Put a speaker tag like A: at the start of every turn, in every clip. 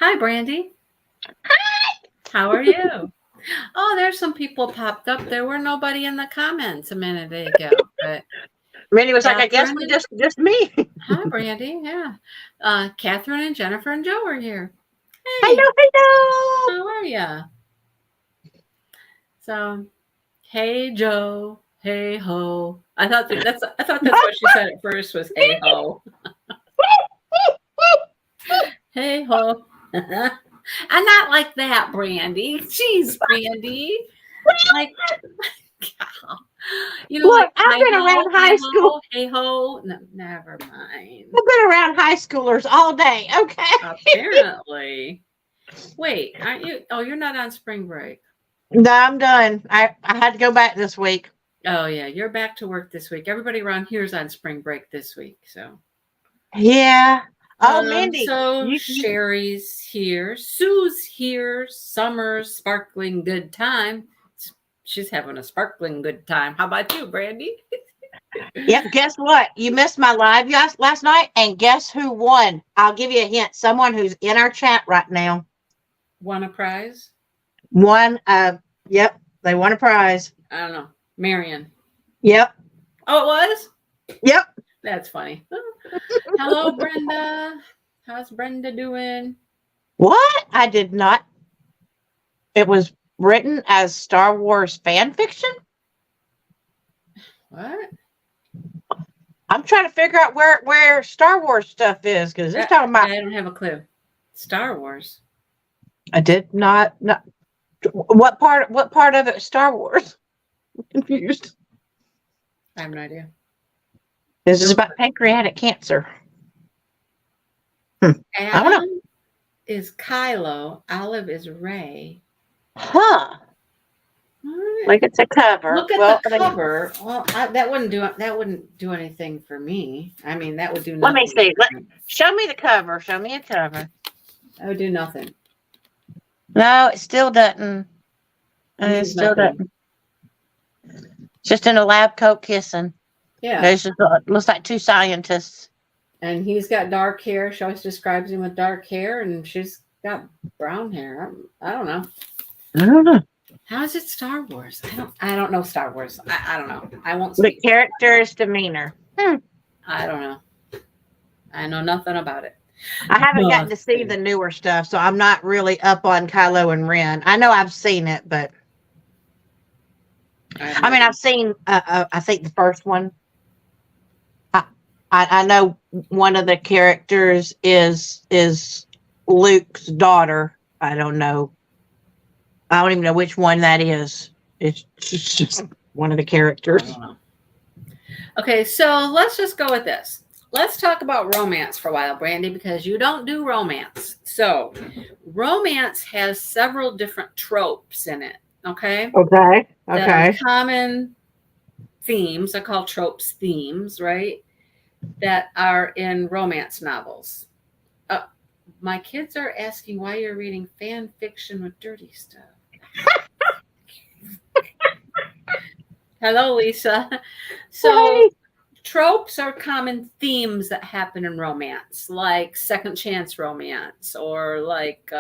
A: Hi, Brandy. How are you? Oh, there's some people popped up. There were nobody in the comments a minute ago, but
B: Randy was like, I guess
A: Catherine
B: we
A: and
B: just me.
A: hi, Brandy. Yeah, Catherine and Jennifer and Joe are here. Hey,
B: Hello, hello.
A: how are ya? So, hey, Joe. Hey ho. I thought that's what she said at first was hey ho. Hey ho. I'm not like that, Brandy. Jeez, Brandy. Like like
B: Look, I've
A: hi
B: been
A: ho,
B: around
A: hi
B: high school.
A: ho, hey ho. No, never mind.
B: I've been around high schoolers all day. Okay.
A: Apparently. Wait, aren't you? Oh, you're not on spring break.
B: No, I'm done. I had to go back this week.
A: Oh, yeah, you're back to work this week. Everybody around here is on spring break this week. So,
B: Yeah. Oh, Mindy,
A: so
B: you
A: Sherry's here, Sue's here, Summer's sparkling good time. She's having a sparkling good time. How about you, Brandy?
B: Yep. Guess what? You missed my live last night, and guess who won? I'll give you a hint. Someone who's in our chat right now
A: Won a prize?
B: won. Yep, they won a prize.
A: I don't know. Marion.
B: Yep.
A: Oh, it was?
B: Yep.
A: That's funny. Hello, Brenda. How's Brenda doing?
B: What? I did not. It was written as Star Wars fan fiction.
A: What?
B: I'm trying to figure out where Star Wars stuff is because it's talking about.
A: I don't have a clue. Star Wars.
B: I did not. What part of it is Star Wars? I'm confused.
A: I have no idea.
B: This is about pancreatic cancer. I don't know.
A: Adam is Kylo. Olive is Ray.
B: Huh.
A: Right.
B: Like it's a cover.
A: Look at the cover. Well, that wouldn't do anything for me. I mean, that would do
B: Let
A: nothing.
B: me see. Show me the cover. Show me a cover.
A: That would do nothing.
B: No, it still doesn't. It still doesn't. Just in a lab coat kissing.
A: Yeah.
B: There's just, looks like two scientists.
A: And he's got dark hair. She always describes him with dark hair, and she's got brown hair. I don't know.
B: I don't know.
A: How is it Star Wars? I don't know Star Wars. I don't know. I won't
B: The
A: speak.
B: character's demeanor.
A: I don't know. I know nothing about it.
B: I haven't gotten to see the newer stuff, so I'm not really up on Kylo and Ren. I know I've seen it, but I mean, I've seen. I think the first one. I know one of the characters is Luke's daughter. I don't know. I don't even know which one that is. It's just one of the characters.
A: Okay, so let's just go with this. Let's talk about romance for a while, Brandy, because you don't do romance. So, romance has several different tropes in it. Okay.
B: Okay.
A: The common themes, I call tropes themes, right? That are in romance novels. My kids are asking why you're reading fan fiction with dirty stuff. Hello, Lisa. So, tropes are common themes that happen in romance, like second chance romance, or like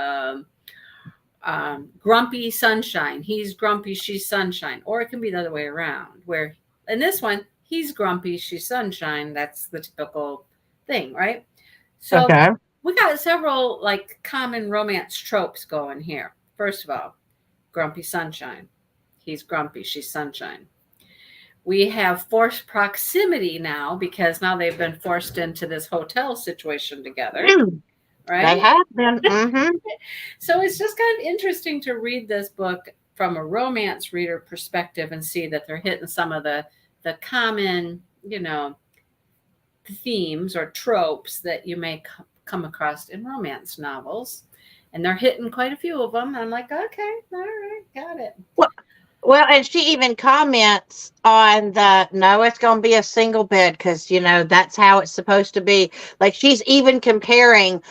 A: grumpy sunshine. He's grumpy, she's sunshine. Or it can be the other way around, where in this one, he's grumpy, she's sunshine. That's the typical thing, right? So we got several like common romance tropes going here. First of all, grumpy sunshine. He's grumpy, she's sunshine. We have forced proximity now because now they've been forced into this hotel situation together. Right?
B: They have been.
A: So it's just kind of interesting to read this book from a romance reader perspective and see that they're hitting some of the common, themes or tropes that you may come across in romance novels. And they're hitting quite a few of them. And I'm like, okay, all right, got it.
B: Well, and she even comments on no, it's going to be a single bed because, that's how it's supposed to be. Like she's even comparing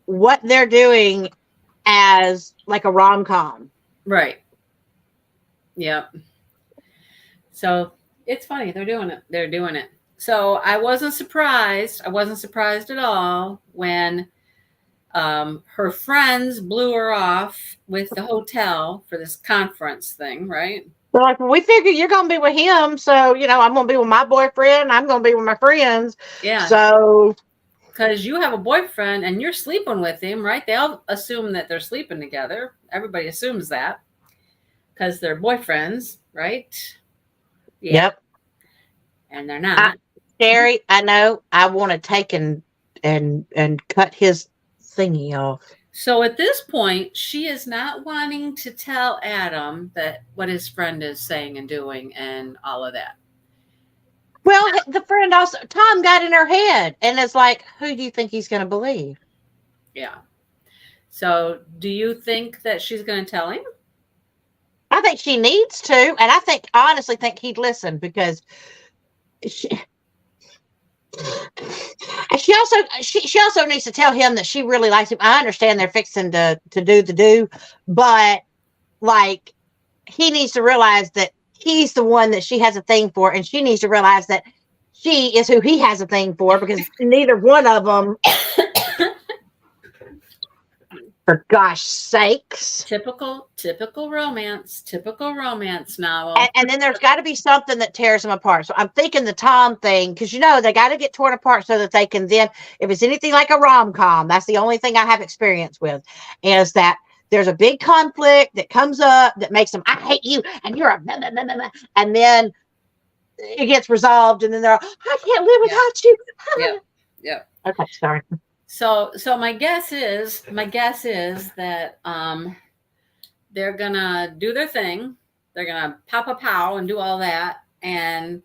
B: what they're doing as like a rom-com.
A: Right. Yep. So it's funny. They're doing it. So I wasn't surprised. I wasn't surprised at all when Her friends blew her off with the hotel for this conference thing, right?
B: They're like, well, we figure you're going to be with him. So, I'm going to be with my boyfriend. I'm going to be with my friends.
A: Yeah.
B: So.
A: Because you have a boyfriend and you're sleeping with him, right? They all assume that they're sleeping together. Everybody assumes that because they're boyfriends, right? Yeah.
B: Yep.
A: And they're not.
B: Sherry, I know. I want to take and cut his thingy off.
A: So at this point, she is not wanting to tell Adam that what his friend is saying and doing and all of that.
B: Well, the friend also, Tom got in her head and is like, who do you think he's going to believe?
A: Yeah. So do you think that she's going to tell him?
B: I think she needs to. And I honestly think he'd listen because she also needs to tell him that she really likes him. I understand they're fixing to do the do, but like he needs to realize that he's the one that she has a thing for, and she needs to realize that she is who he has a thing for, because neither one of them, for gosh sakes.
A: Typical romance novel.
B: And then there's got to be something that tears them apart. So I'm thinking the Tom thing, because they got to get torn apart so that they can then, if it's anything like a rom-com, that's the only thing I have experience with, is that there's a big conflict that comes up that makes them, I hate you, and you're a blah, blah, blah, blah, and then it gets resolved, and then they're, I can't live without you.
A: Yeah.
B: Okay, sorry.
A: So my guess is that they're gonna do their thing. They're gonna pop a pow and do all that, and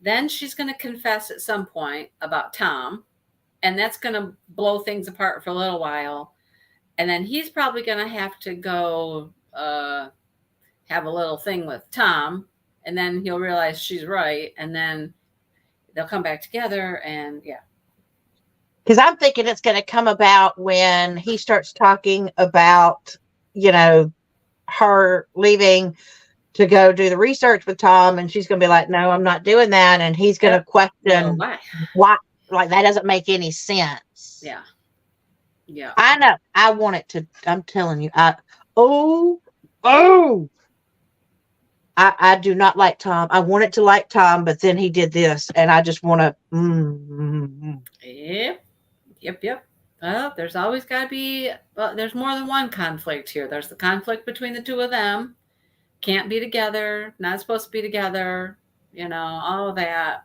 A: then she's gonna confess at some point about Tom, and that's gonna blow things apart for a little while. And then he's probably going to have to go have a little thing with Tom. And then he'll realize she's right. And then they'll come back together. And yeah.
B: Because I'm thinking it's going to come about when he starts talking about, her leaving to go do the research with Tom. And she's going to be like, no, I'm not doing that. And he's going to question why, like, that doesn't make any sense.
A: Yeah. Yeah.
B: I know. I want it to, I'm telling you, I do not like Tom. I want it to like Tom, but then he did this, and I just want to.
A: Yep. Well, there's always got to be, there's more than one conflict here. There's the conflict between the two of them. Can't be together. Not supposed to be together. All of that.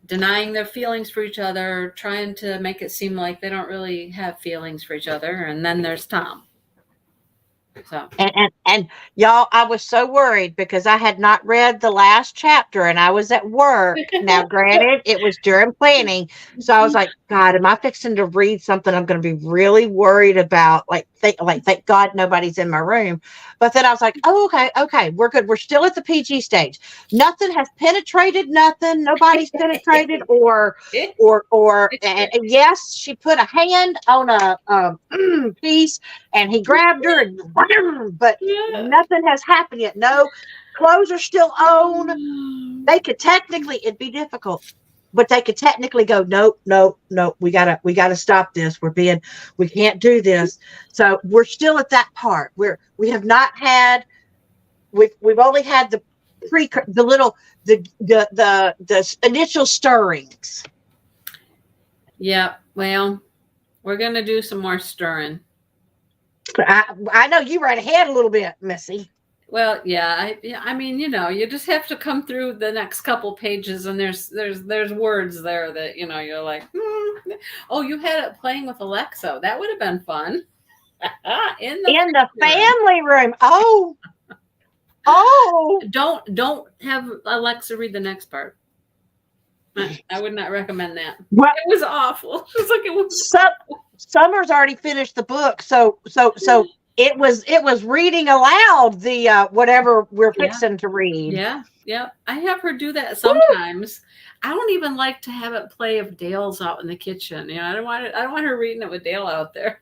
A: Denying their feelings for each other, trying to make it seem like they don't really have feelings for each other. And then there's Tom. So
B: and y'all, I was so worried because I had not read the last chapter and I was at work. Now, granted, it was during planning, so I was like, God, am I fixing to read something I'm going to be really worried about? Thank God nobody's in my room. But then I was like, oh, okay, we're good. We're still at the PG stage. Nothing has penetrated. Nothing. Nobody's penetrated or and yes, she put a hand on a piece and he grabbed her and but nothing has happened yet. No, clothes are still on. They could technically, it'd be difficult, but they could technically go, no, we gotta stop this. We can't do this. So we're still at that part where we've only had the initial stirrings.
A: Yeah, well, we're gonna do some more stirring.
B: I know you right ahead a little bit, Missy.
A: Well, yeah. I mean, you just have to come through the next couple pages, and there's words there that you're like, oh, you had it playing with Alexa. That would have been fun. in the
B: family room.
A: Don't have Alexa read the next part. I would not recommend that.
B: Well,
A: it was awful. It's like it was.
B: Summer's already finished the book, so it was reading aloud the whatever we're fixing to read.
A: Yeah. I have her do that sometimes. Woo! I don't even like to have it play if Dale's out in the kitchen. I don't want her reading it with Dale out there.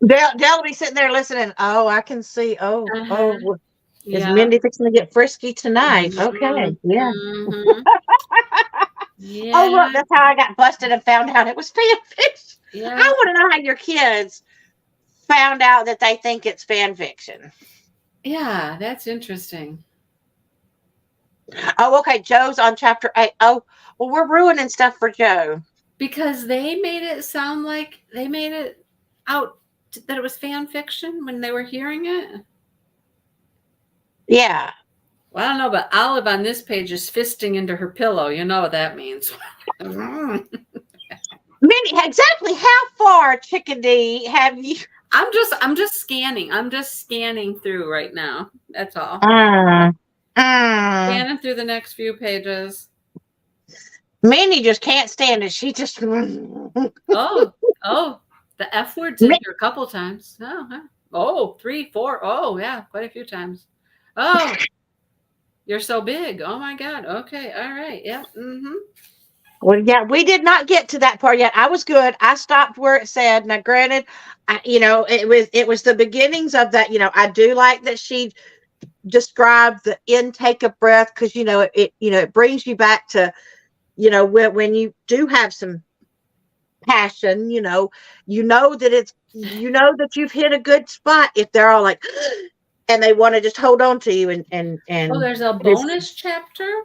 B: Dale will be sitting there listening. Oh, I can see. Is Mindy fixing to get frisky tonight? Okay, yeah. Oh, look,
A: Yeah.
B: that's how I got busted and found out it was fan fiction.
A: Yeah.
B: I want to know how your kids found out that they think it's fan fiction.
A: Yeah, that's interesting.
B: Oh, okay. Joe's on chapter 8. Oh, well, we're ruining stuff for Joe.
A: Because they made it sound like they made it out that it was fan fiction when they were hearing it.
B: Yeah.
A: Well, I don't know, but Olive on this page is fisting into her pillow. You know what that means.
B: Minnie, exactly how far, Chickadee, have you?
A: I'm just scanning. I'm just scanning through right now. That's all. Scanning through the next few pages.
B: Minnie just can't stand it. She just.
A: Oh, the F word's in here a couple times. Oh, 3, 4. Oh, yeah, quite a few times. Oh, you're so big. Oh my God. Okay. All right. Yeah. Mm-hmm.
B: Well, yeah, we did not get to that part yet. I was good. I stopped where it said. Now, granted, it was the beginnings of that. I do like that she described the intake of breath because it brings you back to when you do have some passion. That you've hit a good spot if they're all like, and they want to just hold on to you and.
A: Oh, there's a bonus chapter.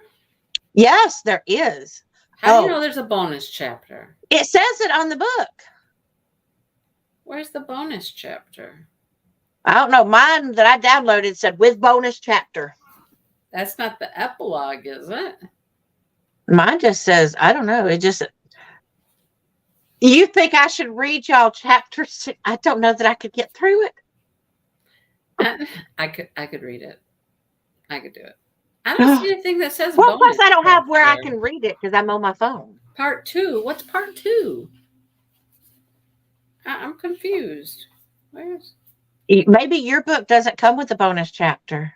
B: Yes, there is.
A: How do you know there's a bonus chapter?
B: It says it on the book.
A: Where's the bonus chapter?
B: I don't know. Mine that I downloaded said with bonus chapter.
A: That's not the epilogue, is it?
B: Mine just says, I don't know. It just. You think I should read y'all chapters? I don't know that I could get through it.
A: I could read it. I could do it. I don't see anything that says
B: bonus. Plus, I don't have where
A: there.
B: I can read it because I'm on my phone.
A: Part 2. What's part 2? I'm confused. Where's?
B: Maybe your book doesn't come with a bonus chapter.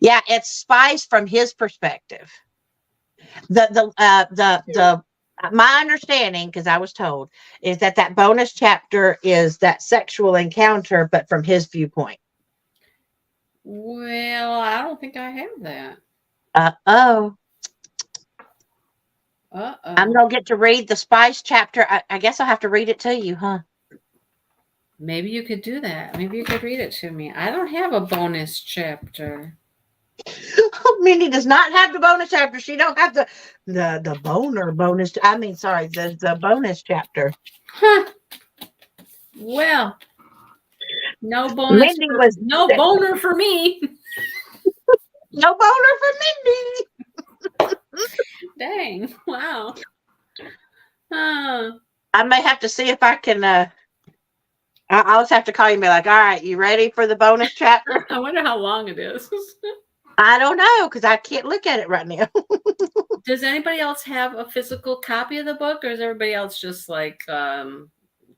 B: Yeah, it's spies from his perspective. My understanding, because I was told, is that bonus chapter is that sexual encounter, but from his viewpoint.
A: Well, I don't think I have that.
B: Uh-oh. I'm going to get to read the spice chapter. I guess I'll have to read it to you, huh?
A: Maybe you could do that. Maybe you could read it to me. I don't have a bonus chapter.
B: Minnie does not have the bonus chapter. She don't have the boner bonus. The bonus chapter.
A: Huh. Well, no bonus. No boner for me.
B: No boner for Mindy.
A: Dang! Wow.
B: I may have to see if I can. I'll just have to call you and be like, "All right, you ready for the bonus chapter?"
A: I wonder how long it is.
B: I don't know because I can't look at it right now.
A: Does anybody else have a physical copy of the book, or is everybody else just like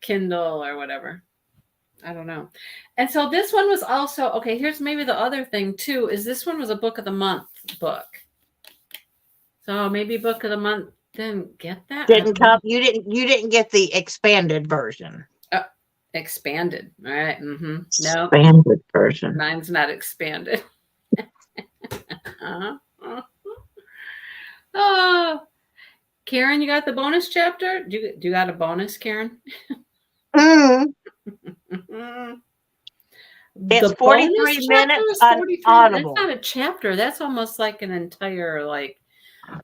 A: Kindle or whatever? I don't know. And so this one was also okay. Here's maybe the other thing too: is this one was a book of the month book. So maybe book of the month didn't get that.
B: Didn't come. You didn't get the expanded version.
A: Expanded. All right. Mm-hmm. No.
B: Expanded version.
A: Mine's not expanded. Oh, Karen, you got the bonus chapter? Do you got a bonus, Karen?
B: It's 43 minutes on Audible.
A: That's not a chapter. That's almost like an entire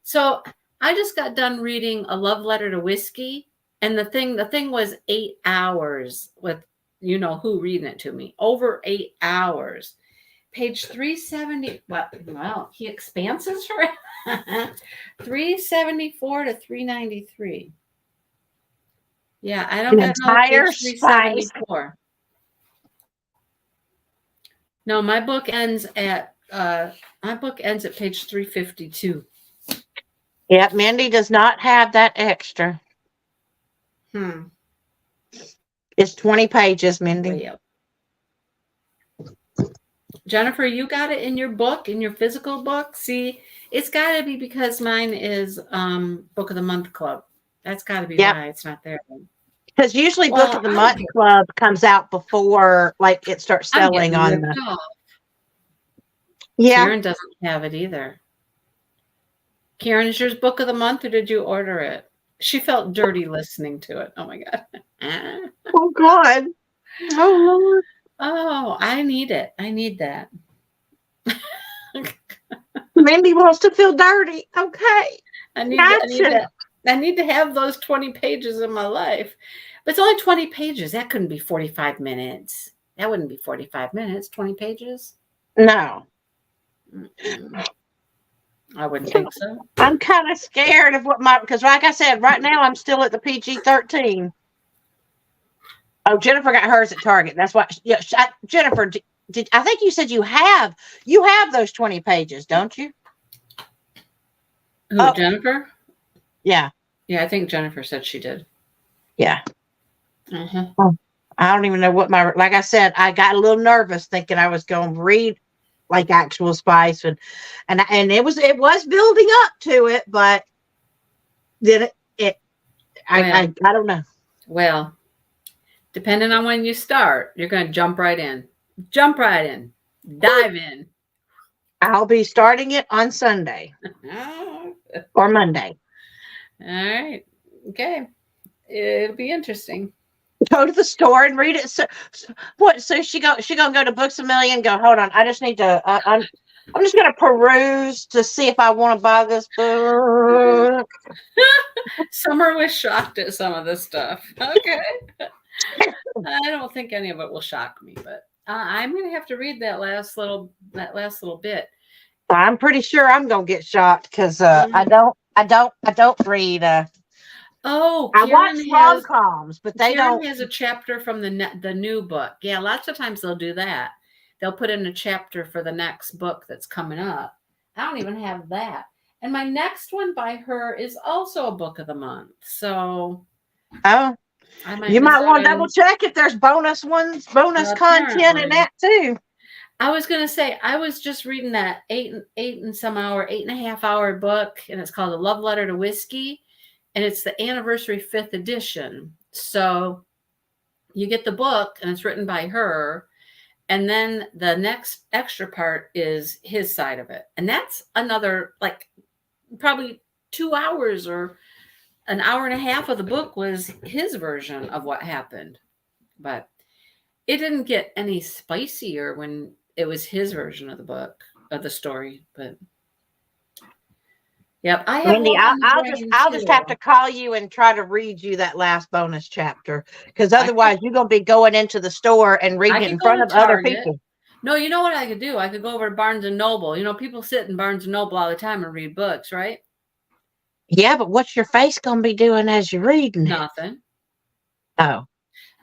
A: So I just got done reading A Love Letter to Whiskey, and the thing was 8 hours with who reading it to me. Over 8 hours. Page 370. Well, he expanses for 374 to 393. Yeah, I don't get
B: entire
A: page 374. No, my book ends at page 352.
B: Yep, Mindy does not have that extra. It's 20 pages, Mindy.
A: Jennifer, you got it in your book, in your physical book? See, it's got to be because mine is Book of the Month Club. That's got to be why it's not there.
B: Because usually Book of the Month Club comes out before it starts selling on the...
A: Yeah. Karen doesn't have it either. Karen, is yours book of the month or did you order it? She felt dirty listening to it. Oh my God.
B: Oh God. Oh Lord.
A: Oh, I need it. I need that.
B: Mindy wants to feel dirty. Okay.
A: I need
B: Gotcha.
A: that. I need to have those 20 pages in my life. But it's only 20 pages. That couldn't be 45 minutes. That wouldn't be 45 minutes, 20 pages.
B: No.
A: Mm-mm. I wouldn't think so.
B: I'm kind of scared of because like I said, right now I'm still at the PG-13. Oh, Jennifer got hers at Target. That's why. Yeah, Jennifer, did I think you said you have those 20 pages, don't you?
A: Who, Jennifer?
B: Yeah.
A: Yeah, I think Jennifer said she did.
B: Yeah.
A: Mm-hmm.
B: Oh, I don't even know like I said, I got a little nervous thinking I was going to read like actual spice and it was building up to it, but then I don't know.
A: Well, depending on when you start, you're going to jump right in. Jump right in. Dive in.
B: I'll be starting it on Sunday or Monday.
A: All right. Okay. It'll be interesting.
B: Go to the store and read it. So she gonna go to Books A Million. Go, hold on. I just need to. I'm just gonna peruse to see if I want to buy this book.
A: Summer was shocked at some of this stuff. Okay. I don't think any of it will shock me, but I'm gonna have to read that last little bit.
B: I'm pretty sure I'm gonna get shocked because I don't read.
A: Oh,
B: I watch rom-coms, but they
A: Karen
B: don't.
A: has a chapter from the new book. Yeah, lots of times they'll do that. They'll put in a chapter for the next book that's coming up. I don't even have that. And my next one by her is also a book of the month. So,
B: you might want to double check if there's bonus content in that too.
A: I was going to say, I was just reading that 8.5 hour book, and it's called A Love Letter to Whiskey. And it's the anniversary 5th edition. So you get the book and it's written by her. And then the next extra part is his side of it. And that's another, like, probably 2 hours or an hour and a half of the book was his version of what happened. But it didn't get any spicier when it was his version of the book, of the story. But yep, I have.
B: Mindy, I'll just have to call you and try to read you that last bonus chapter because otherwise you're gonna be going into the store and reading it in front of other people.
A: No, you know what I could do? I could go over to Barnes and Noble. You know, people sit in Barnes and Noble all the time and read books, right?
B: Yeah, but what's your face gonna be doing as you're reading?
A: Nothing.
B: Oh,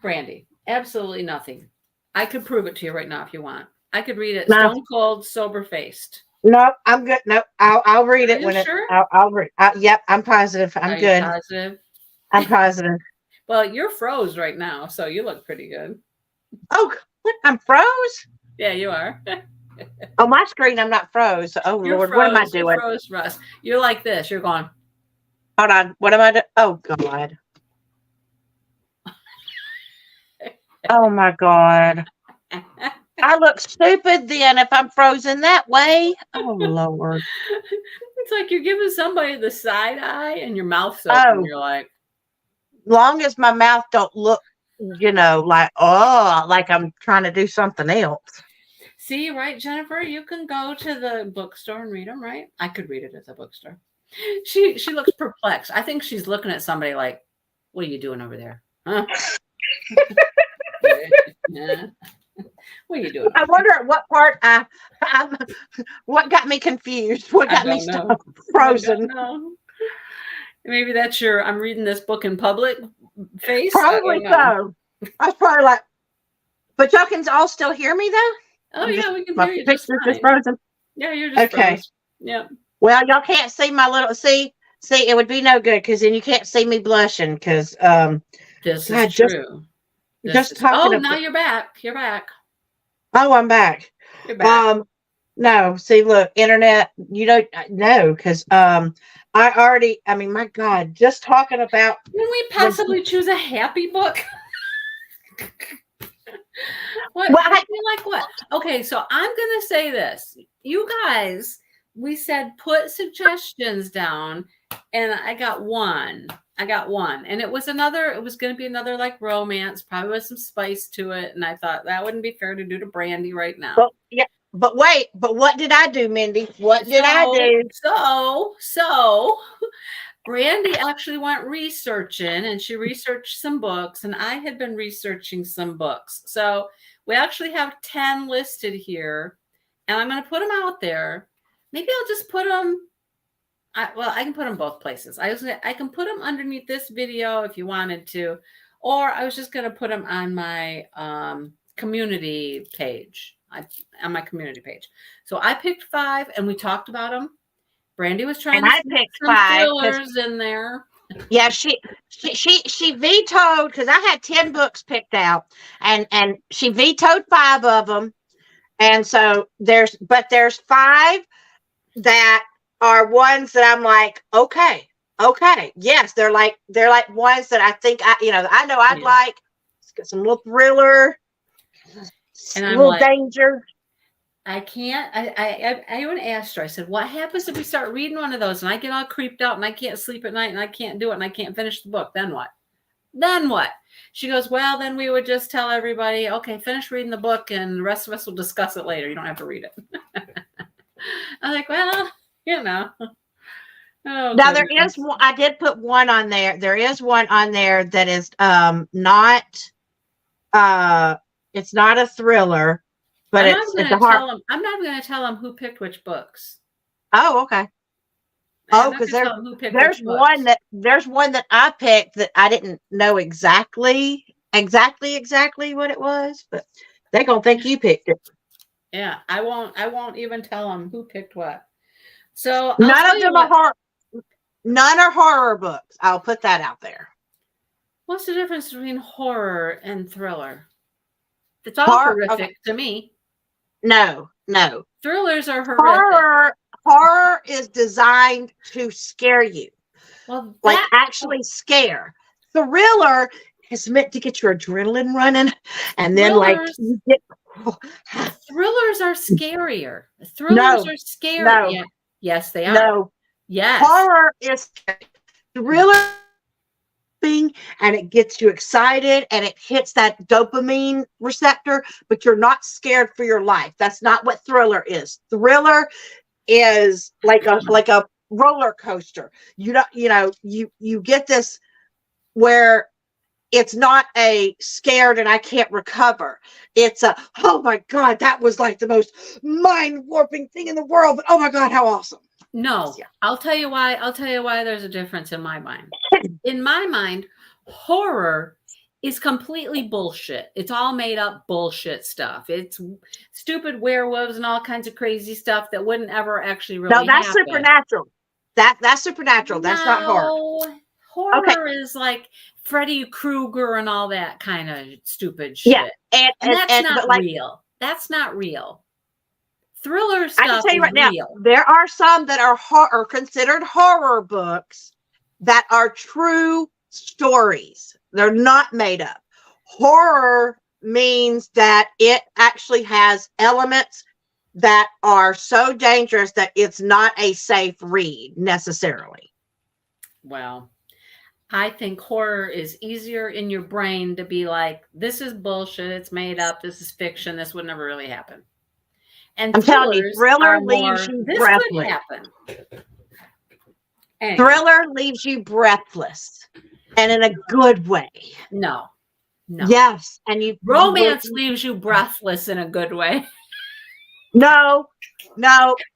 A: Brandy, absolutely nothing. I could prove it to you right now if you want. I could read it stone cold, sober faced.
B: No, I'm good. No, I'll read it when
A: sure?
B: I'll read. Yep, I'm positive. I'm good.
A: Positive?
B: I'm positive.
A: Well, you're froze right now, so you look pretty good.
B: Oh, I'm froze?
A: Yeah, you are.
B: On my screen, I'm not froze. Oh, Lord, what am I doing?
A: You're froze, Russ. You're like this. You're going.
B: Hold on. What am I doing? Oh, God. Oh, my God. I look stupid then if I'm frozen that way. Oh, Lord.
A: It's like you're giving somebody the side eye and your mouth's open. You're like.
B: Long as my mouth don't look, like I'm trying to do something else.
A: See, right, Jennifer? You can go to the bookstore and read them, right? I could read it at the bookstore. She looks perplexed. I think she's looking at somebody like, what are you doing over there? Huh? Yeah. What are you doing?
B: I wonder at what part what got me confused? What got me frozen?
A: Maybe that's your I'm reading this book in public face.
B: Probably so. I was probably like, but y'all can all still hear me though?
A: Oh, yeah, we can hear you just
B: frozen.
A: Yeah, you're just
B: okay.
A: Frozen. Yeah.
B: Well, y'all can't see my little see, it would be no good because then you can't see me blushing because
A: this is true. Now you're back. You're back.
B: Oh, I'm back.
A: You're back.
B: No, see, look, internet, you don't know because my God, just talking about.
A: Can we possibly choose a happy book? What? Well, like what? Okay, so I'm gonna say this. You guys we said put suggestions down, and I got one. And it was going to be another like romance, probably with some spice to it. And I thought that wouldn't be fair to do to Brandy right now.
B: But yeah, but wait, but what did I do, Mindy? What did I do?
A: So Brandy actually went researching, and she researched some books, and I had been researching some books. So we actually have 10 listed here, and I'm going to put them out there. Maybe I'll just put them. I can put them both places. I can put them underneath this video if you wanted to, or I was just going to put them on my community page. On my community page. So I picked 5, and we talked about them. Brandy was trying to
B: pick
A: some
B: 5
A: thrillers in there.
B: Yeah, she vetoed, because I had 10 books picked out, and she vetoed 5 of them. And so there's 5 that are ones that I'm like, okay, yes, they're like ones that I think I know I'd like. It's got some little thriller, and a little like, danger.
A: I can't. I even asked her. I said, "What happens if we start reading one of those and I get all creeped out and I can't sleep at night and I can't do it and I can't finish the book? Then what? Then what?" She goes, "Well, then we would just tell everybody, okay, finish reading the book and the rest of us will discuss it later. You don't have to read it." I'm like, well, Oh,
B: now there is one. I did put one on there. There is one on there that is not. It's not a thriller. But I'm
A: not going to tell them who picked which books.
B: Oh, okay. Because there's one that I picked that I didn't know exactly what it was, but they're gonna think you picked it.
A: Yeah, I won't even tell them who picked what. So
B: none of them are horror. None are horror books. I'll put that out there.
A: What's the difference between horror and thriller? It's all horrific to me.
B: No.
A: Thrillers are horrific.
B: Horror is designed to scare you.
A: Well,
B: like actually scare. Thriller is meant to get your adrenaline running, and then you get.
A: Thrillers are scarier. Thrillers are scary.
B: No.
A: Yeah. Yes, they are.
B: No.
A: Yes.
B: Horror is thriller. And it gets you excited and it hits that dopamine receptor, but you're not scared for your life. That's not what thriller is. Thriller is like a roller coaster. You get this where it's not a scared and I can't recover. It's a, oh my God, that was like the most mind warping thing in the world, but oh my God, how awesome.
A: No, yeah. I'll tell you why there's a difference in my mind. In my mind, horror is completely bullshit. It's all made up bullshit stuff. It's stupid werewolves and all kinds of crazy stuff that wouldn't ever actually really happen.
B: No, that's supernatural. That's supernatural. That's not horror.
A: Horror is like Freddy Krueger and all that kind of stupid shit.
B: Yeah,
A: and that's not real. That's not real. Thriller stuff. I can tell you right now,
B: there are some that are considered horror books that are true stories. They're not made up. Horror means that it actually has elements that are so dangerous that it's not a safe read necessarily.
A: Well, I think horror is easier in your brain to be like, this is bullshit. It's made up. This is fiction. This would never really happen. And
B: I'm telling you, thriller leaves you breathless. Anyway. Thriller leaves you breathless, and in a good way.
A: No.
B: Yes, and
A: romance leaves you breathless in a good way.
B: No,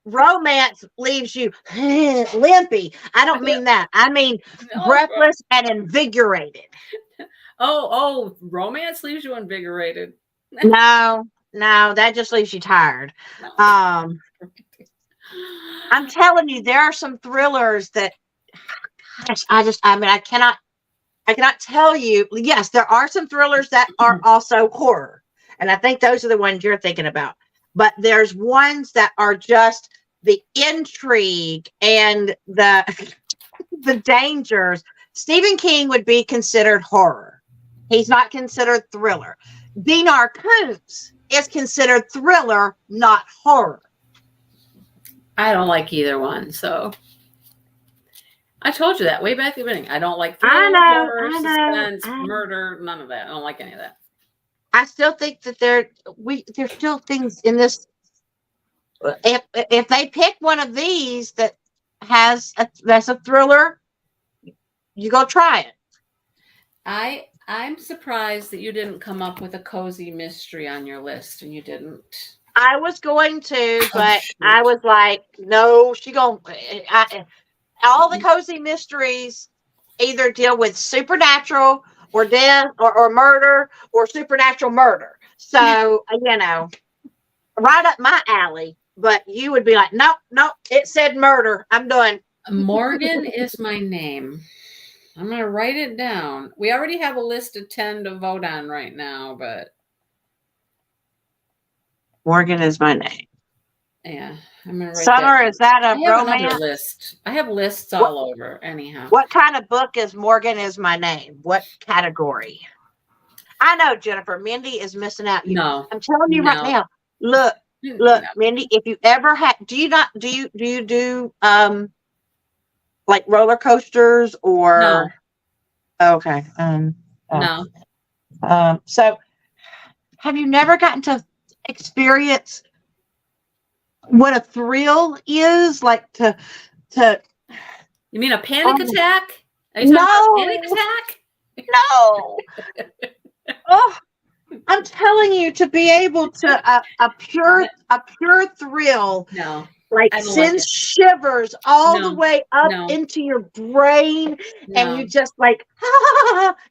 B: romance leaves you limpy. I don't mean that. I mean breathless and invigorated.
A: Oh, romance leaves you invigorated.
B: No, that just leaves you tired. I'm telling you, there are some thrillers that I cannot tell you. Yes, there are some thrillers that are also horror. And I think those are the ones you're thinking about. But there's ones that are just the intrigue and the dangers. Stephen King would be considered horror. He's not considered thriller. Dinar Koontz is considered thriller, not horror.
A: I don't like either one. So I told you that way back at the beginning. I don't like
B: I
A: thriller,
B: know,
A: horror,
B: I know.
A: suspense, murder, none of that. I don't like any of that.
B: I still think that there's still things in this. If they pick one of these that's a thriller, you go try it.
A: I'm surprised that you didn't come up with a cozy mystery on your list, and you didn't.
B: I was going to, but I
A: shoot.
B: was like, no, all the cozy mysteries either deal with supernatural or death or murder or supernatural murder. So, right up my alley. But you would be like, nope, nope, it said murder. I'm done.
A: Morgan is my name. I'm going to write it down. We already have a list of 10 to vote on right now, but
B: Morgan is my name.
A: yeah, I'm going to write
B: Summer,
A: that.
B: is that a
A: I have
B: romance?
A: another list. I have lists all over, anyhow.
B: What kind of book is Morgan is my name? What category? I know, Jennifer. Mindy is missing out.
A: No.
B: I'm telling you right now. Look,
A: No.
B: Mindy, if you ever do you do like roller coasters or okay.
A: No.
B: So have you never gotten to experience what a thrill is, like to
A: You mean a panic attack? Are you talking about a panic attack?
B: No. Oh, I'm telling you, to be able to a pure thrill.
A: No.
B: Like sends shivers all the way up into your brain, and you just like,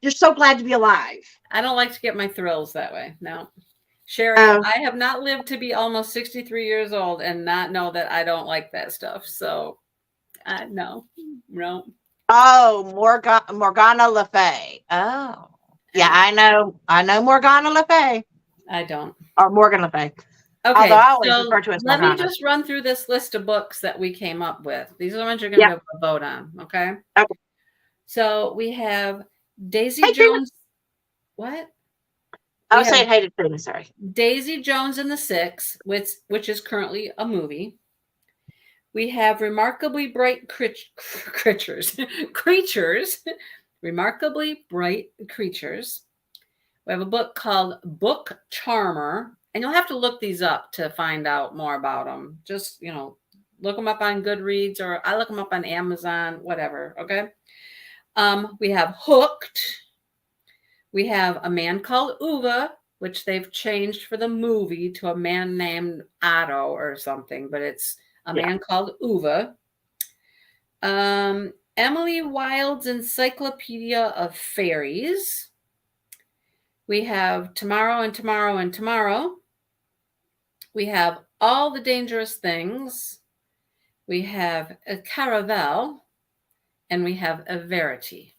B: you're so glad to be alive.
A: I don't like to get my thrills that way. No. Sherry, I have not lived to be almost 63 years old and not know that I don't like that stuff. So, no.
B: Oh, Morgana Le Fay. Oh, yeah, I know Morgana Le Fay.
A: I don't.
B: Or Morgan Le Fay.
A: Okay,
B: I always refer to as
A: let
B: Morgana.
A: me just run through this list of books that we came up with. These are the ones you're going to be able to vote on. Okay.
B: Okay.
A: So we have Daisy Jones. What?
B: I was saying hated Tina, sorry.
A: Daisy Jones and the Six, which is currently a movie. We have Remarkably Bright Creatures. Remarkably Bright Creatures. We have a book called Book Charmer, and you'll have to look these up to find out more about them. Just, look them up on Goodreads, or I look them up on Amazon, whatever, okay? We have Hooked. We have A Man Called Uwe, which they've changed for the movie to A Man Named Otto or something, but it's A Man Called Uwe. Emily Wilde's Encyclopedia of Fairies. We have Tomorrow and Tomorrow and Tomorrow. We have All the Dangerous Things. We have a Caravel. And we have a Verity.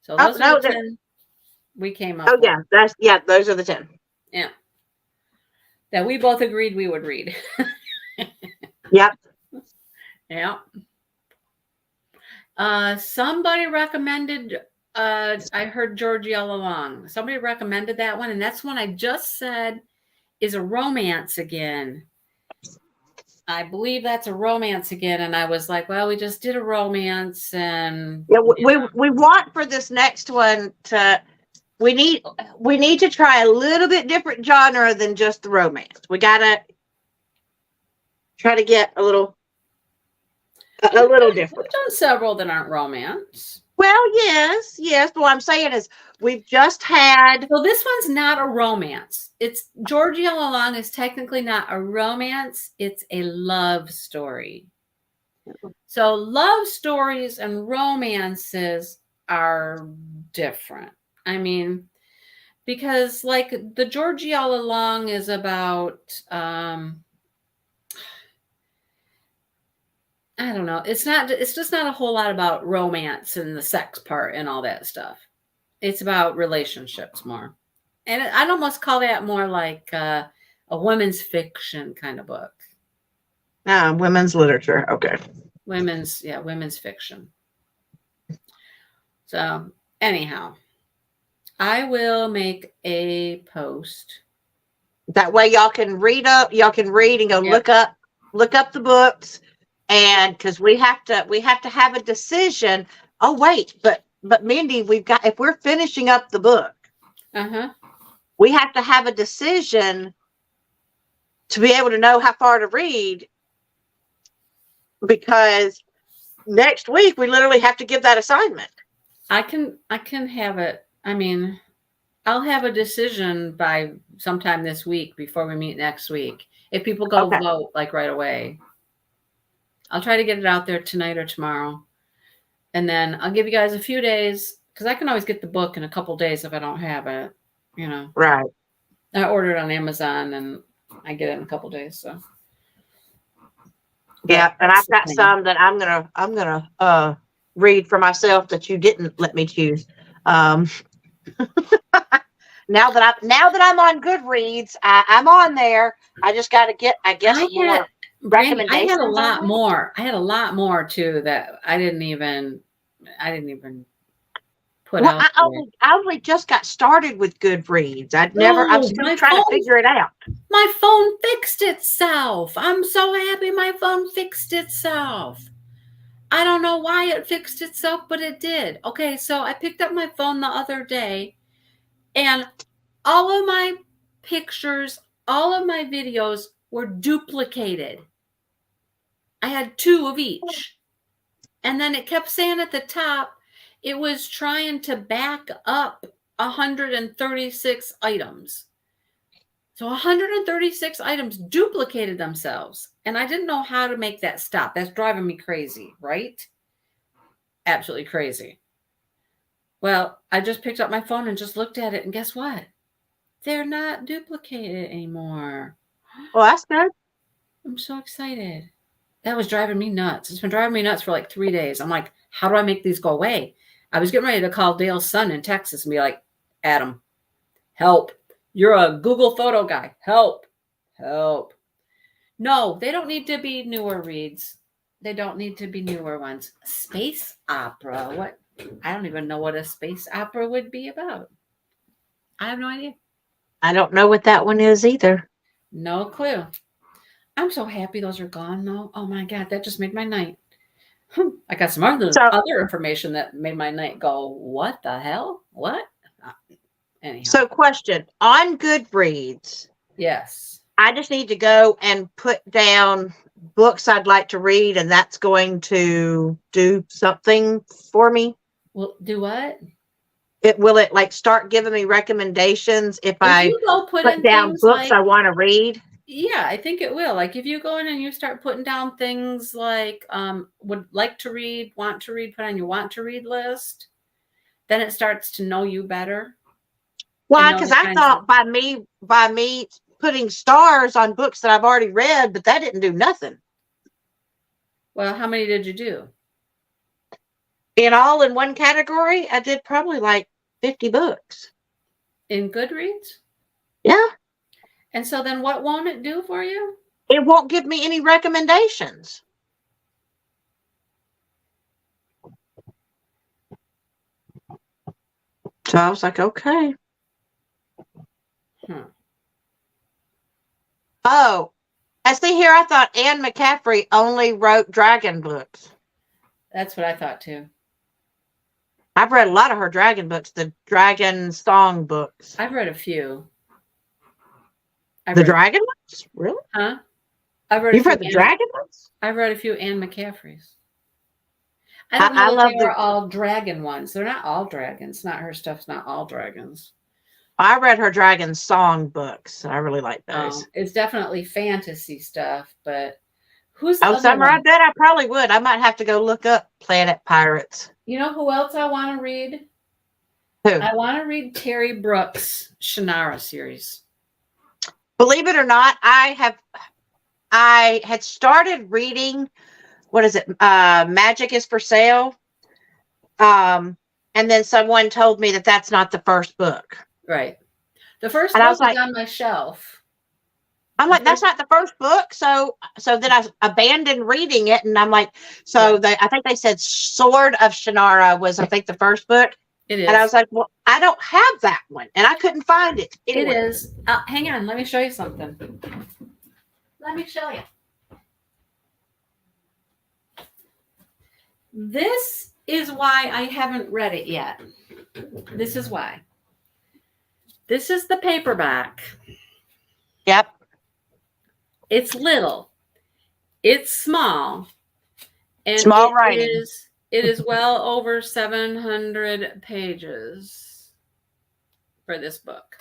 A: So those are the 10 we came up with.
B: Those are the 10.
A: Yeah. That we both agreed we would read.
B: Yep.
A: Yeah. Somebody recommended, I heard Georgie all along. Somebody recommended that one, and that's one I just said is a romance again. I believe that's a romance again, and I was like, well, we just did a romance, and
B: we want for this next one we need to try a little bit different genre than just the romance. We gotta try to get a little different.
A: We've done several that aren't romance.
B: Well, yes, but what I'm saying is we've just had.
A: Well, this one's not a romance. It's Georgie all along is technically not a romance. It's a love story. So love stories and romances are different. I mean, because like the Georgie all along is about, I don't know. It's just not a whole lot about romance and the sex part and all that stuff. It's about relationships more. And I'd almost call that more like a women's fiction kind of book.
B: Women's literature. Okay.
A: Women's fiction. So anyhow, I will make a post.
B: That way y'all can read and go look up look up the books, and because we have to have a decision. Oh wait, but Mindy, if we're finishing up the book, we have to have a decision to be able to know how far to read, because next week we literally have to give that assignment.
A: I can have it. I mean, I'll have a decision by sometime this week before we meet next week. If people go vote like right away, I'll try to get it out there tonight or tomorrow. And then I'll give you guys a few days, because I can always get the book in a couple days if I don't have it, you know.
B: Right.
A: I order it on Amazon and I get it in a couple days. So
B: yeah, and I've got some that I'm gonna read for myself that you didn't let me choose. Now that I'm on Goodreads, I'm on there. I just got to get, I guess, more recommendations.
A: I had a lot more. I had a lot more too that I didn't even put out.
B: I only just got started with Goodreads. I'm still trying to figure it out.
A: My phone fixed itself. I'm so happy my phone fixed itself. I don't know why it fixed itself, but it did. Okay, so I picked up my phone the other day, and all of my pictures, all of my videos were duplicated. I had 2 of each. And then it kept saying at the top, it was trying to back up 136 items. So 136 items duplicated themselves. And I didn't know how to make that stop. That's driving me crazy, right? Absolutely crazy. Well, I just picked up my phone and just looked at it, and guess what? They're not duplicated anymore.
B: Well, that's good.
A: I'm so excited. That was driving me nuts. It's been driving me nuts for like 3 days. I'm like, how do I make these go away? I was getting ready to call Dale's son in Texas and be like, Adam, help. You're a Google photo guy. Help. Help. No, they don't need to be newer reads. They don't need to be newer ones. Space opera. What? I don't even know what a space opera would be about. I have no idea.
B: I don't know what that one is either.
A: No clue. I'm so happy those are gone, though. Oh, my God. That just made my night. I got some other information that made my night go, what the hell? What? Anyhow.
B: So, question. On Goodreads.
A: Yes.
B: I just need to go and put down books I'd like to read, and that's going to do something for me.
A: Well, do what?
B: Will it like start giving me recommendations if I put down books I want to read?
A: Yeah, I think it will. Like if you go in and you start putting down things like would like to read, want to read, put on your want to read list, then it starts to know you better.
B: Why? Because I thought by me putting stars on books that I've already read, but that didn't do nothing.
A: Well, how many did you do?
B: In one category, I did probably like 50 books.
A: In Goodreads?
B: Yeah.
A: And so then what won't it do for you?
B: It won't give me any recommendations. So I was like, okay. Oh, I see here. I thought Anne McCaffrey only wrote dragon books.
A: That's what I thought too.
B: I've read a lot of her dragon books, the dragon song books.
A: I've read a few.
B: The dragon books? Really?
A: Huh?
B: You've read the dragon books?
A: I've read a few Anne McCaffreys. I don't know if they were all dragon ones. They're not all dragons. Not her stuff's not all dragons.
B: I read her dragon song books. I really like those.
A: It's definitely fantasy stuff, but who's
B: Summer? I bet I probably would. I might have to go look up Planet Pirates.
A: You know who else I want to read?
B: Who?
A: I want to read Terry Brooks' Shannara series.
B: Believe it or not, I had started reading, what is it? Magic is for Sale. And then someone told me that that's not the first book.
A: Right. The first book was on my shelf.
B: I'm like, that's not the first book. So then I abandoned reading it. And I'm like, I think they said Sword of Shannara was, I think, the first book.
A: It is.
B: And I was like, well, I don't have that one. And I couldn't find it.
A: Anyway. It is. Hang on. Let me show you something. Let me show you. This is why I haven't read it yet. This is why. This is the paperback.
B: Yep.
A: It's little. It's small. And
B: Small writing.
A: It is well over 700 pages for this book.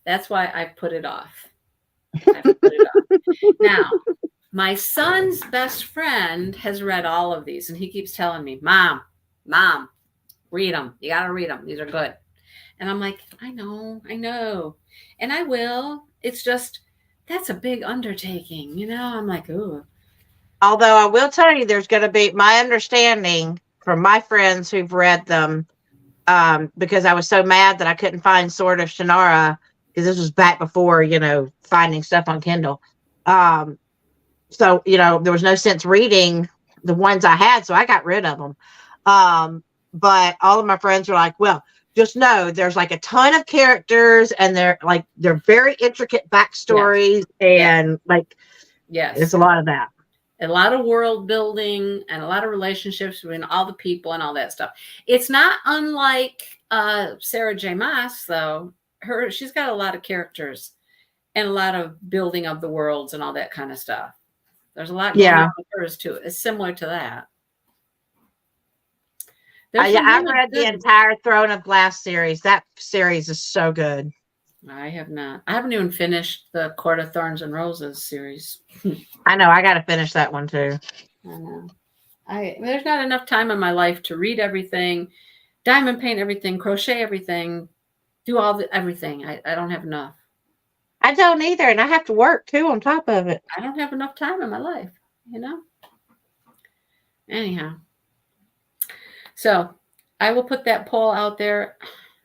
A: That's why I put it off. Now, my son's best friend has read all of these, and he keeps telling me, Mom, read them. You got to read them. These are good. And I'm like, I know. And I will. It's just, that's a big undertaking. I'm like, ooh.
B: Although I will tell you, there's going to be my understanding from my friends who've read them, because I was so mad that I couldn't find Sword of Shannara, because this was back before, finding stuff on Kindle. So, there was no sense reading the ones I had, so I got rid of them. But all of my friends were like, well, just know there's like a ton of characters, and they're very intricate backstories, and it's a lot of that.
A: A lot of world building and a lot of relationships between all the people and all that stuff. It's not unlike Sarah J. Maas, though. She's got a lot of characters and a lot of building of the worlds and all that kind of stuff. There's a lot going on with hers too. It's similar to that.
B: I read the entire Throne of Glass series. That series is so good.
A: I have not. I haven't even finished the Court of Thorns and Roses series.
B: I know. I got to finish that one too.
A: I know. There's not enough time in my life to read everything, diamond paint everything, crochet everything, do everything. I don't have enough.
B: I don't either, and I have to work too on top of it.
A: I don't have enough time in my life, Anyhow. So I will put that poll out there.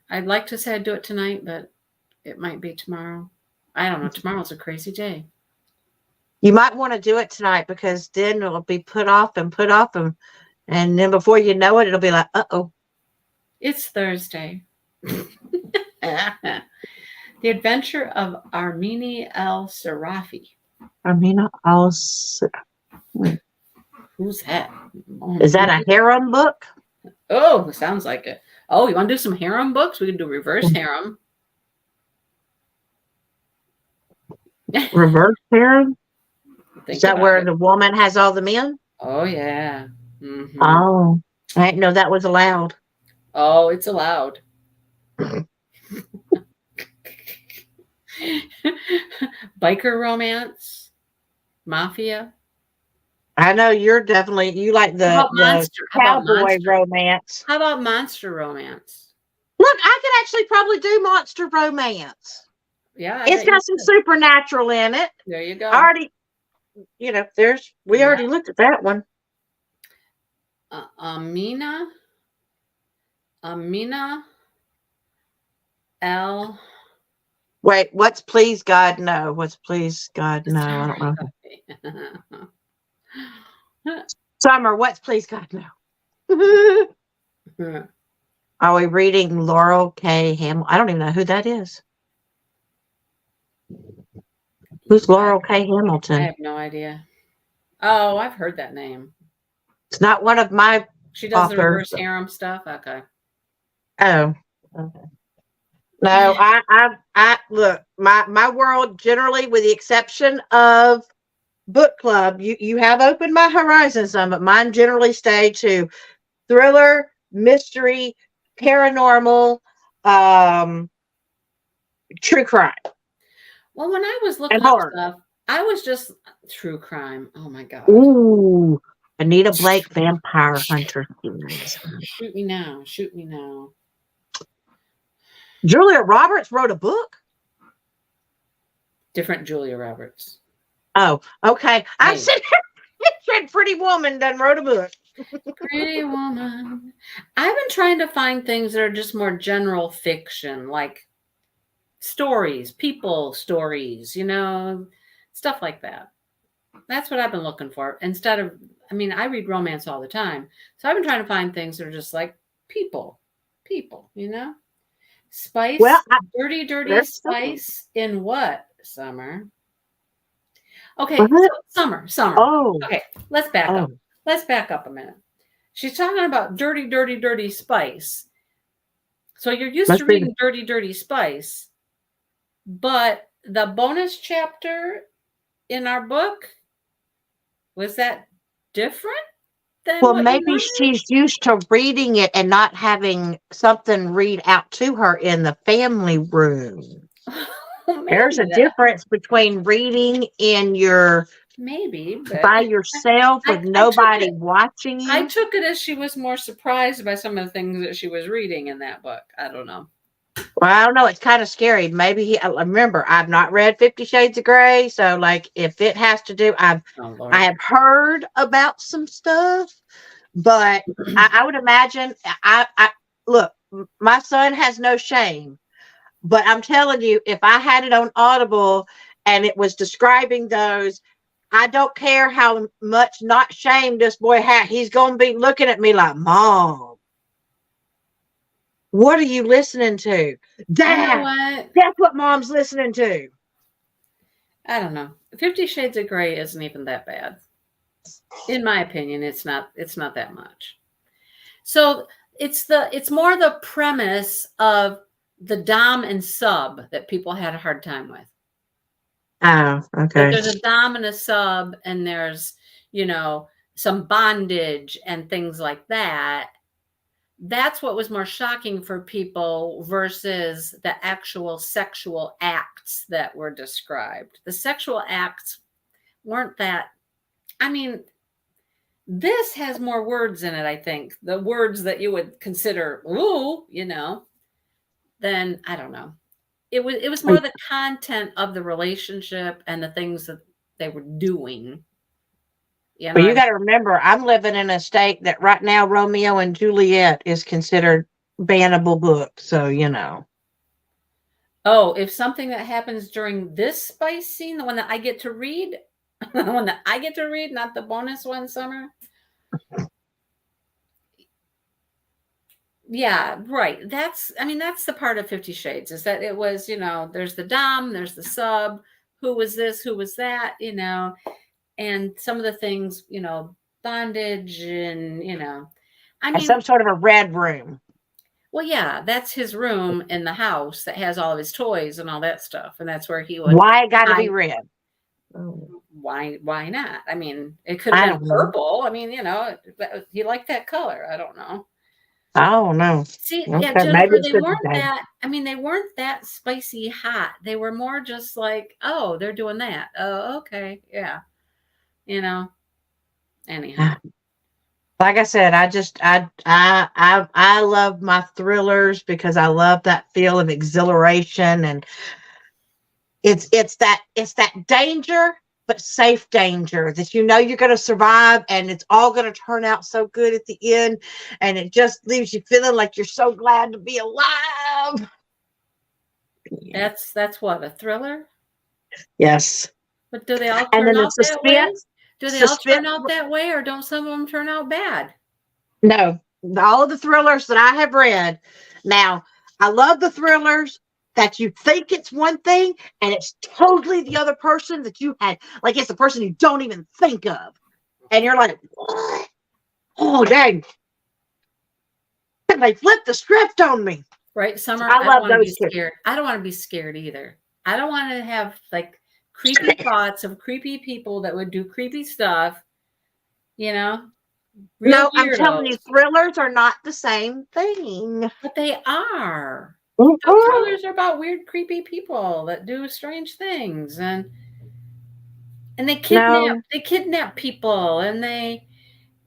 A: I'd like to say I'd do it tonight, but it might be tomorrow. I don't know. Tomorrow's a crazy day.
B: You might want to do it tonight, because then it'll be put off, and then before you know it, it'll be like, uh-oh.
A: It's Thursday. The Adventure of Armini El-Sarafi.
B: Armina El-Sarafi.
A: Who's that?
B: Is that a harem book?
A: Oh, sounds like it. Oh, you want to do some harem books? We can do reverse harem.
B: Reverse harem? Is that where the woman has all the men?
A: Oh, yeah. Mm-hmm.
B: Oh, I didn't know that was allowed.
A: Oh, it's allowed. Biker romance, mafia.
B: I know you like the cowboy romance.
A: How about monster romance?
B: Look, I could actually probably do monster romance.
A: Yeah,
B: it's got some supernatural in it.
A: There you go.
B: We already looked at that one.
A: Amina L.
B: Wait, what's Please God No? What's Please God No? I don't know. Summer, what's Please God No? Are we reading Laurel K. Hamilton? I don't even know who that is. Who's Laurel K. Hamilton?
A: I have no idea. Oh, I've heard that name.
B: It's not one of my
A: She does authors. The reverse harem stuff? Okay.
B: Oh, okay. No, I look, my world generally, with the exception of book club, you have opened my horizon some, but mine generally stay to thriller, mystery, paranormal, true crime.
A: Well, when I was looking up stuff, I was just true crime. Oh my God.
B: Ooh, Anita Blake Vampire Hunter series.
A: Shoot me now.
B: Julia Roberts wrote a book?
A: Different Julia Roberts.
B: Oh, okay. I said Pretty Woman done wrote a book.
A: Pretty Woman. I've been trying to find things that are just more general fiction, like stories, people stories, stuff like that. That's what I've been looking for. Instead of, I read romance all the time. So I've been trying to find things that are just like people, Spice, well, dirty spice in what, Summer? Okay, so Summer.
B: Oh.
A: Okay, let's back up. Let's back up a minute. She's talking about dirty, dirty, dirty spice. So you're used to
B: Must be.
A: reading dirty, dirty spice, but the bonus chapter in our book, was that different than
B: Well,
A: what you
B: maybe
A: normally?
B: she's used to reading it and not having something read out to her in the family room.
A: Oh,
B: There's a
A: maybe that.
B: difference between reading in your
A: Maybe, but
B: by
A: yeah,
B: yourself with
A: I took
B: nobody
A: it.
B: watching
A: I
B: you.
A: took it as she was more surprised by some of the things that she was reading in that book. I don't know.
B: Well, I don't know. It's kind of scary. Maybe remember, I've not read 50 Shades of Grey. So, like, if it has to do,
A: Oh
B: I
A: Lord.
B: have heard about some stuff, but I would imagine, I look, my son has no shame, but I'm telling you, if I had it on Audible and it was describing those, I don't care how much not shame this boy had. He's going to be looking at me like, Mom, what are you listening to?
A: You know
B: Dad,
A: what?
B: that's what Mom's listening to.
A: I don't know. 50 Shades of Grey isn't even that bad. In my opinion, it's not that much. So it's more the premise of the dom and sub that people had a hard time with.
B: Oh,
A: That
B: okay.
A: there's a dom and a sub, and there's, some bondage and things like that. That's what was more shocking for people versus the actual sexual acts that were described. The sexual acts weren't that, I mean, this has more words in it, I think. The words that you would consider, ooh, then I don't know. It was more the content of the relationship and the things that they were doing. You know
B: Well,
A: what
B: you
A: I'm
B: got to remember, I'm living in a state that right now Romeo and Juliet is considered bannable book. So,
A: Oh, if something that happens during this spice scene, the one that I get to read, the one that I get to read, not the bonus one, Summer. Yeah, right. That's the part of 50 Shades is that it was, there's the dom, there's the sub, who was this, who was that, and some of the things, bondage and, I
B: and
A: mean,
B: some sort of a red room.
A: well, yeah, that's his room in the house that has all of his toys and all that stuff, and that's where he would
B: Why it got to be
A: hide.
B: red? Oh,
A: Why not? I mean, it could have
B: I
A: been
B: don't know.
A: purple. I mean, he liked that color. I don't know.
B: I don't know.
A: See, yeah,
B: Okay, maybe
A: Jennifer,
B: it's
A: they
B: just
A: weren't that. I mean, they weren't that spicy hot. They were more just like, oh, they're doing that. Oh, okay, yeah. You know. Anyhow,
B: like I said, I love my thrillers because I love that feel of exhilaration, and it's that danger, but safe danger that you're going to survive, and it's all going to turn out so good at the end, and it just leaves you feeling like you're so glad to be alive.
A: that's what, a thriller.
B: Yes,
A: But do they all
B: and
A: turn
B: then the
A: out that way? Do they all turn
B: suspense.
A: out that way, or don't some of them turn out bad?
B: No, all of the thrillers that I have read. Now, I love the thrillers that you think it's one thing and it's totally the other person that you had, like it's the person you don't even think of. And you're like, what? Oh, dang. They flipped the script on me.
A: Right,
B: So
A: Summer?
B: I
A: I don't
B: love
A: want to be
B: those two.
A: scared. I don't want to be scared either. I don't want to have like creepy thoughts of creepy people that would do creepy stuff, you know? Real
B: No, I'm telling you,
A: weirdos.
B: thrillers are not the same thing.
A: But they are.
B: Mm-mm.
A: Thrillers are about weird, creepy people that do strange things and they kidnap
B: No,
A: they kidnap people and they,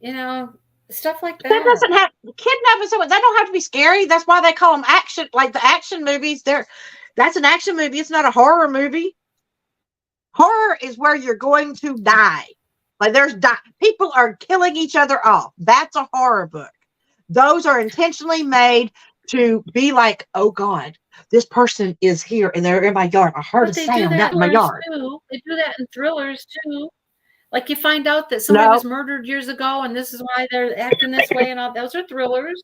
A: you know, stuff like
B: that
A: that.
B: doesn't have kidnapping someone. That don't have to be scary. That's why they call them action, like the action movies. That's an action movie. It's not a horror movie. Horror is where you're going to die. Like people are killing each other off. That's a horror book. Those are intentionally made to be like, oh God, this person is here and they're in my yard. I heard a
A: But they do
B: sound
A: that
B: out
A: in
B: in my
A: thrillers
B: yard.
A: too. They do that in thrillers too. Like you find out that somebody
B: No,
A: was murdered years ago and this is why they're acting this way and all those are thrillers.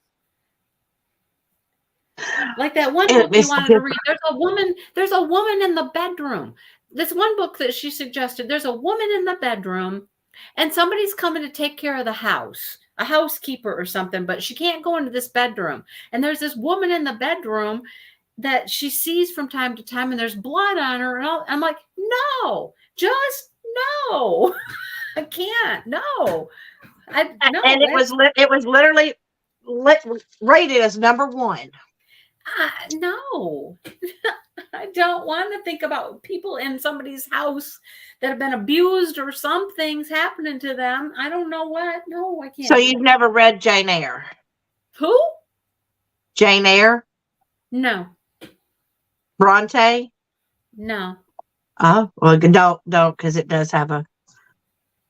A: Like that one book you
B: it's
A: wanted to
B: different.
A: read. There's a woman in the bedroom. This one book that she suggested, there's a woman in the bedroom and somebody's coming to take care of the house. a housekeeper or something, but she can't go into this bedroom. And there's this woman in the bedroom that she sees from time to time, and there's blood on her. And I'm like, no, just no. I can't. No. No.
B: And it was literally rated as #1.
A: No. I don't want to think about people in somebody's house that have been abused or something's happening to them. I don't know what. No, I can't.
B: So you've never read Jane Eyre?
A: Who?
B: Jane Eyre?
A: No.
B: Bronte?
A: No.
B: Oh, well, don't, because it does have a,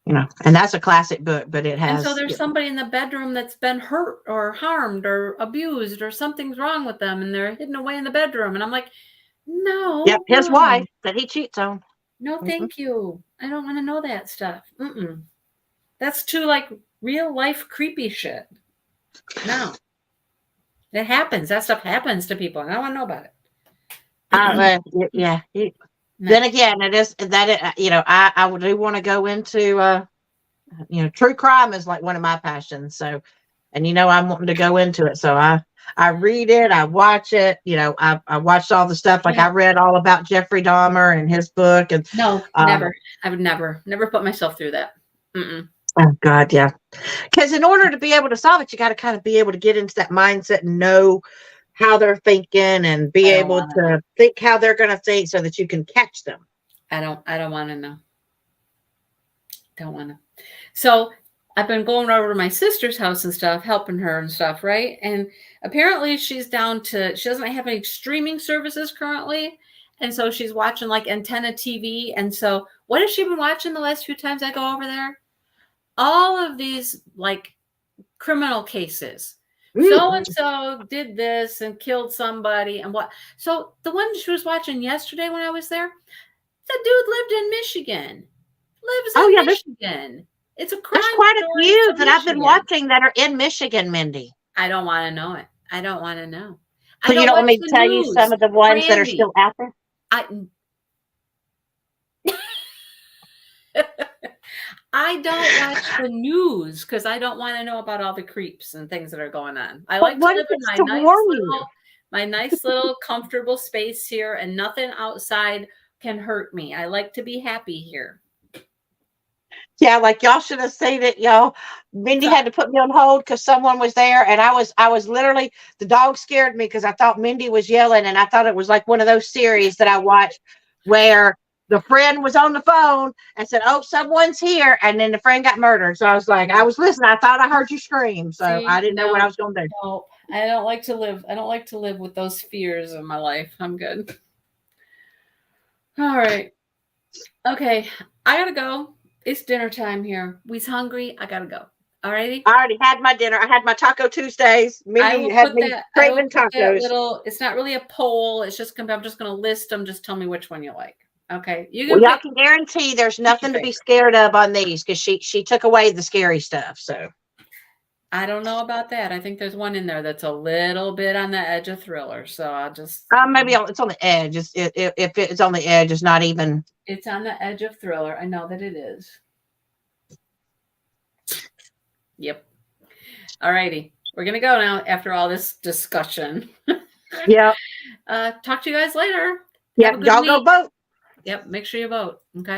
B: and that's a classic book, but it has.
A: And so there's somebody in the bedroom that's been hurt or harmed or abused or something's wrong with them, and they're hidden away in the bedroom. And I'm like, no.
B: Yep, his wife that he cheats on.
A: No, thank you. I don't want to know that stuff. That's too like real life creepy shit. No. It happens. That stuff happens to people, and I don't want to know about it.
B: Yeah. No. Then again, it is that I do want to go into true crime is like one of my passions. So, and I'm wanting to go into it. So I read it, I watch it. I watched all the stuff. Like I read all about Jeffrey Dahmer and his book. And
A: no, never. I would never put myself through that.
B: Oh God, yeah. Because in order to be able to solve it, you got to kind of be able to get into that mindset and know how they're thinking and be able to think how they're going to think so that you can catch them.
A: I don't want to know. Don't want to. So I've been going over to my sister's house and stuff, helping her and stuff, right? And apparently she doesn't have any streaming services currently. And so she's watching like Antenna TV. And so what has she been watching the last few times I go over there? All of these like criminal cases. So-and-so did this and killed somebody and what. So the one she was watching yesterday when I was there, the dude lived in Michigan. Michigan. It's a crime.
B: There's quite a few that I've been watching that are in Michigan, Mindy.
A: I don't want to know it. I don't want to know.
B: So you don't want me to tell you some of the ones that are still out there?
A: I don't watch the news because I don't want to know about all the creeps and things that are going on. I like to live in my nice little comfortable space here, and nothing outside can hurt me. I like to be happy here.
B: Yeah, like y'all should have seen it, y'all. Mindy had to put me on hold because someone was there, and I was literally, the dog scared me because I thought Mindy was yelling, and I thought it was like one of those series that I watched where the friend was on the phone and said, "Oh, someone's here," and then the friend got murdered. So I was like, I was listening. I thought I heard you scream, so I didn't know what I was going to do.
A: No, I don't like to live. I don't like to live with those fears in my life. I'm good. All right. Okay, I gotta go. It's dinner time here. We's hungry. I gotta go. All righty.
B: I already had my dinner. I had my Taco Tuesdays. Mindy had me craving tacos.
A: It's not really a poll. It's just I'm just gonna list them. Just tell me which one you like. Okay.
B: Y'all can guarantee there's nothing to be scared of on these because she took away the scary stuff. So
A: I don't know about that. I think there's one in there that's a little bit on the edge of thriller. So I'll just
B: maybe it's on the edge. If it's on the edge, it's not even.
A: It's on the edge of thriller. I know that it is. Yep. All righty. We're gonna go now after all this discussion.
B: Yeah.
A: Talk to you guys later.
B: Yeah. Y'all go vote.
A: Yep. Make sure you vote. Okay.